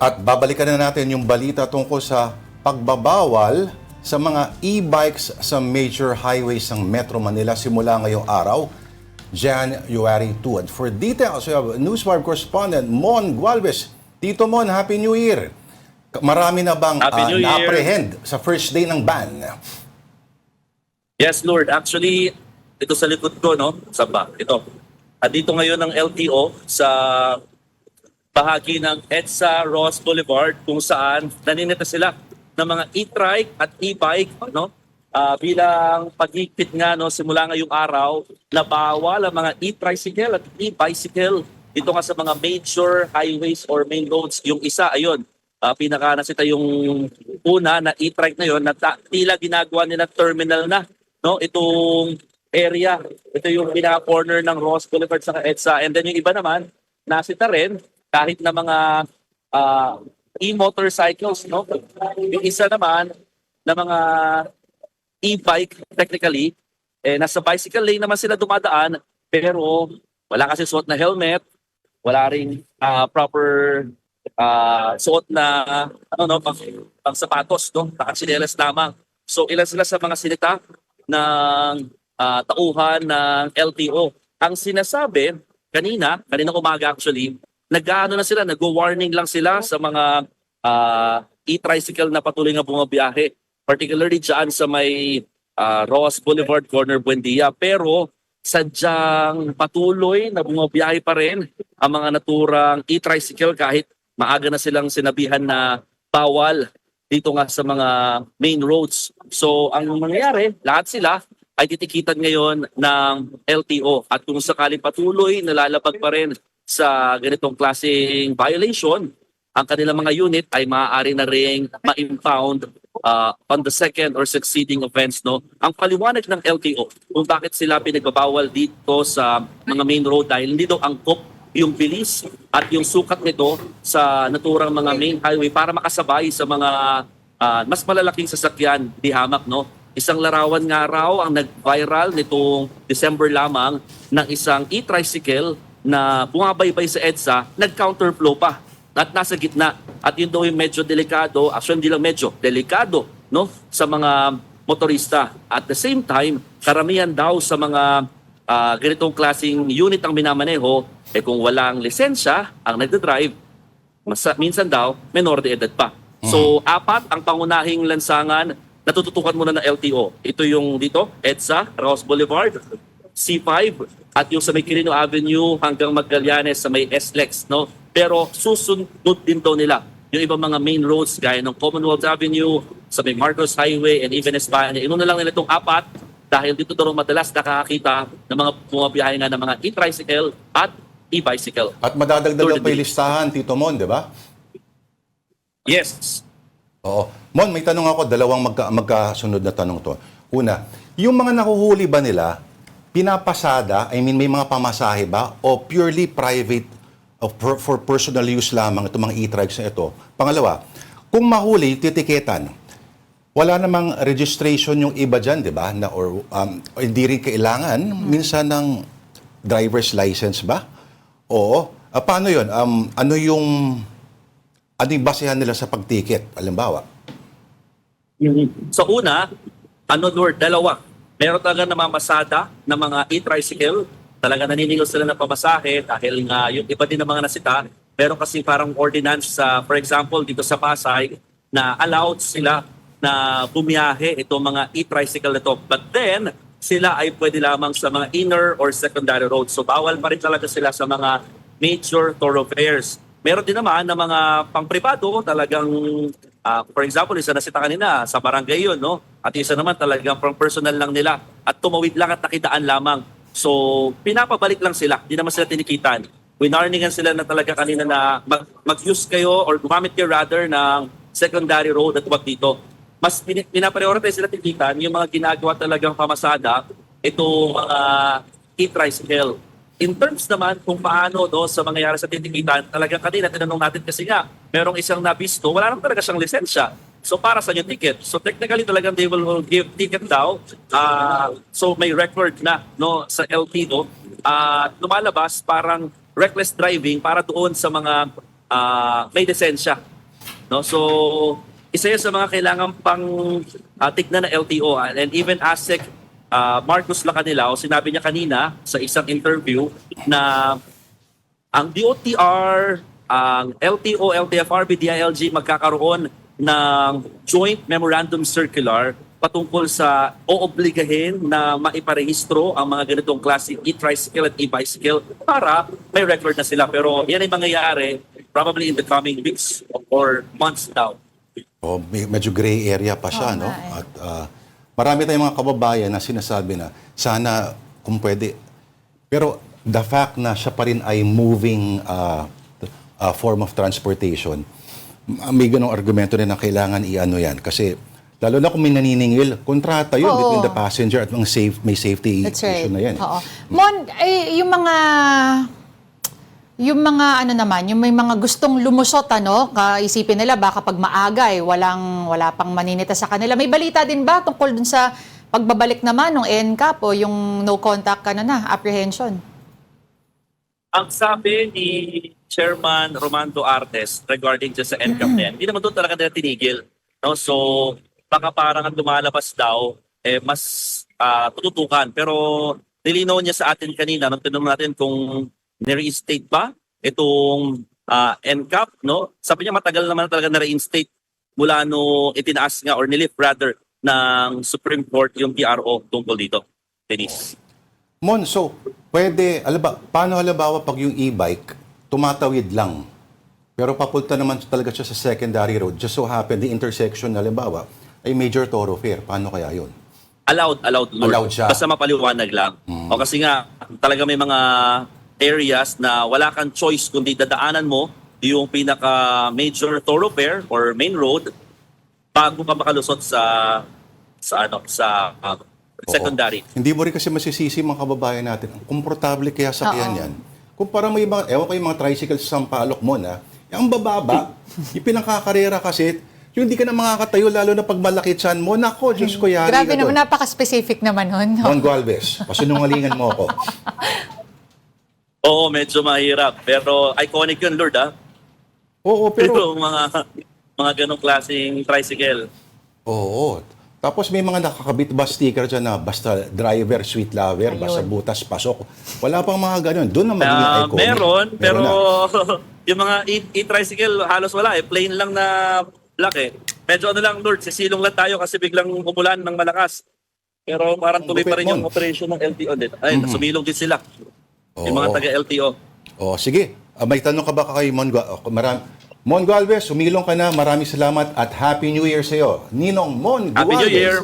At babalikan na natin yung balita tungkol sa pagbabawal sa mga e-bikes sa major highways ng Metro Manila simula ngayong araw, January 2. And for details, we have News 5 correspondent Mon Gualvez. Tito Mon, Happy New Year! Marami na bang na-apprehend sa first day ng ban? Yes, Lord. Actually, ito sa likod ko, no? Ito. Dito ngayon ng LTO sa bahagi ng EDSA Ross Boulevard kung saan naninita sila ng mga e-trike at e-bike, no? Bilang paghigpit nga, no, simula ngayong araw na bawal ang mga e-tricycle at e-bicycle dito nga sa mga major highways or main roads. Yung isa, ayun, pinaka nasita yung una na e-trike na yun na tila ginagawa nila terminal na, no? Itong area, ito yung pinaka-corner ng Ross Boulevard sa EDSA. And then yung iba naman, nasita rin kahit na mga e-motorcycles, no? Yung isa naman na mga e-bike technically, nasa bicycle lane naman sila dumadaan, pero wala kasi suot na helmet, wala ring proper suot na pang sapatos, no? Nakatsinelas lamang. So ilan sila sa mga sinita ng tauhan ng LTO. Ang sinasabi kanina umaga actually, nag-ano na sila, nag-warning lang sila sa mga e-tricycle na patuloy nga bumabiyahe, particularly dyan sa may Ross Boulevard, Corner Buendia. Pero sadyang patuloy na bumabiyahe pa rin ang mga naturang e-tricycle kahit maaga na silang sinabihan na bawal dito nga sa mga main roads. So ang mangyayari, lahat sila ay titikitan ngayon ng LTO. At kung sakaling patuloy nalalapag pa rin sa ganitong klaseng violation, ang kanilang mga unit ay maaari na ring ma-impound on the second or succeeding offense, no? Ang paliwanag ng LTO kung bakit sila pinagbabawal dito sa mga main road dahil hindi daw angkop yung bilis at yung sukat nito sa naturang mga main highway para makasabay sa mga mas malalaking sasakyan di hamak, no? Isang larawan nga raw ang nag-viral nitong December lamang ng isang e-tricycle na bumabaybay sa EDSA, nag-counterflow pa at nasa gitna. At yun daw yung medyo delikado, actually hindi lang medyo, delikado, no, sa mga motorista. At the same time, karamihan daw sa mga ganitong klaseng unit ang minamaneho, kung walang lisensya ang nagdadrive, minsan daw, menor de edad pa. So, apat ang pangunahing lansangan na tututukan muna ng LTO. Ito yung dito, EDSA, Ross Boulevard, C5, at yung sa may Quirino Avenue hanggang Magallanes sa may SLEX, no? Pero susunod din daw nila yung ibang mga main roads gaya ng Commonwealth Avenue, sa may Marcos Highway, and even Espanya. Inuna lang nila itong apat dahil dito daw madalas nakakakita ng mga bumabiyahe nga ng mga e-tricycle at e-bicycle. At madadagdagan pa yung listahan, Tito Mon, di ba? Yes. Oo. Mon, may tanong ako, dalawang magkasunod na tanong to. Una, yung mga nahuhuli ba nila, pinapasada, may mga pamasahe ba, o purely private for personal use lamang itong mga e-trikes na ito? Pangalawa, kung mahuli, titiketan, wala namang registration yung iba dyan, di ba? Or hindi rin kailangan minsan ng driver's license ba? Oo. Paano yun? Ano yung basehan nila sa pagtiket, halimbawa? So una, Lord, dalawa. Meron talaga namamasada ng mga e-tricycle. Talaga naniningil sila ng pamasahe dahil nga yung iba din ng mga nasita. Meron kasi parang ordinance for example, dito sa Pasay na allowed sila na bumiyahe itong mga e-tricycle na to. But then, sila ay pwede lamang sa mga inner or secondary roads. So bawal pa rin talaga sila sa mga major thoroughfares. Meron din naman na mga pang-privado talagang for example, isa nasita kanina sa barangay yun, no? At isa naman talagang personal lang nila at tumawid lang at nakitaan lamang. So, pinapabalik lang sila. Hindi naman sila tinikitan. Winarningan sila na talaga kanina na mag-use kayo or gumamit kayo rather ng secondary road at wag dito. Mas pinaprioritize sila tinikitan yung mga ginagawa talagang pamasada, itong mga e-tricycle. In terms naman kung paano sa mangyayari sa titikitan, talagang kanina tinanong natin kasi nga, merong isang nabisto, wala naman talaga siyang lisensya. So para sa yung ticket. So technically talagang they will give ticket daw. So may record na sa LT lumalabas parang reckless driving para doon sa mga may lisensya. No? So, isa yan sa mga kailangan pang tignan ng LTO. And even ASEC, Marcos Lacanilao, sinabi niya kanina sa isang interview na ang DOTR, ang LTO, LTFRB, DILG magkakaroon ng joint memorandum circular patungkol sa oobligahin na maiparehistro ang mga ganitong klase e-tricycle at e-bicycle para may record na sila. Pero yan ay mangyayari probably in the coming weeks or months now. Oh, medyo gray area pa siya, Oo no? nga eh. At marami tayong mga kababayan na sinasabi na sana kung pwede. Pero the fact na siya pa rin ay moving form of transportation, may ganong argumento rin na kailangan i-ano yan. Kasi lalo na kung may naniningil, kontrata yun Oo. between the passenger at may safety That's right. issue na yan. Oo. Mon, yung mga ano naman, yung may mga gustong lumusot, ano, kaisipin nila baka pag maaga wala pang maninita sa kanila. May balita din ba tungkol dun sa pagbabalik naman ng NCAP o yung no contact apprehension? Ang sabi ni Chairman Romando Artes regarding dyan sa NCAP na yan, hindi naman doon talaga nila tinigil. No? So, baka parang ang lumalabas daw, mas tututukan. Pero nilinaw niya sa atin kanina, nung tinanong natin kung ni-reinstate ba itong NCAP, no? Sabi niya matagal naman talaga na-reinstate mula no itinaas nga or nilift rather ng Supreme Court yung PRO tungkol dito. Denise. Mon, so, pwede, paano halimbawa pag yung e-bike, tumatawid lang, pero papunta naman talaga siya sa secondary road, just so happen, the intersection, halimbawa, ay major thoroughfare. Paano kaya yun? Allowed, Lord. Allowed siya. Basta mapaliwanag lang. O kasi nga, talaga may mga areas na wala kang choice kundi dadaanan mo yung pinaka major thoroughfare or main road bago ka makalusot sa secondary. Oo. Hindi mo rin kasi masisisi mga kababayan natin. Ang komportable kaya sakyan Oo. yan. Kung parang may mga, ewan ko yung mga tricycle sa Sampaloc mo na, ang bababa, yung pinakakarera kasi, yung hindi ka na makakatayo, lalo na pag malaki tiyan mo, nako, Diyos ko, yari Grabe ka naman, doon. napaka-specific naman nun. Mon Gualvez, pasinungalingan mo ako. Oo, medyo mahirap. Pero iconic yun, Lord, ha? Oo, pero... Pero mga ganong klaseng tricycle. Oo. Tapos may mga nakakabit ba sticker dyan na basta driver, sweet lover, Ayun. basta butas, pasok. Wala pang mga ganun. Doon na magiging iconic. Meron, pero na. yung mga e-tricycle halos wala eh. Plain lang na black eh. Medyo ano lang, Lord, sisilong lang tayo kasi biglang umulan ng malakas. Pero parang tuloy pa rin yung operation ng LTO din. Ay, sumilong din sila. Yung mga Oo. taga-LTO. Oh, sige. May tanong ka ba kay Mon Gualvez, sumilong ka na. Maraming salamat at Happy New Year sa iyo. Ninong Mon Gualvez. Happy New Year!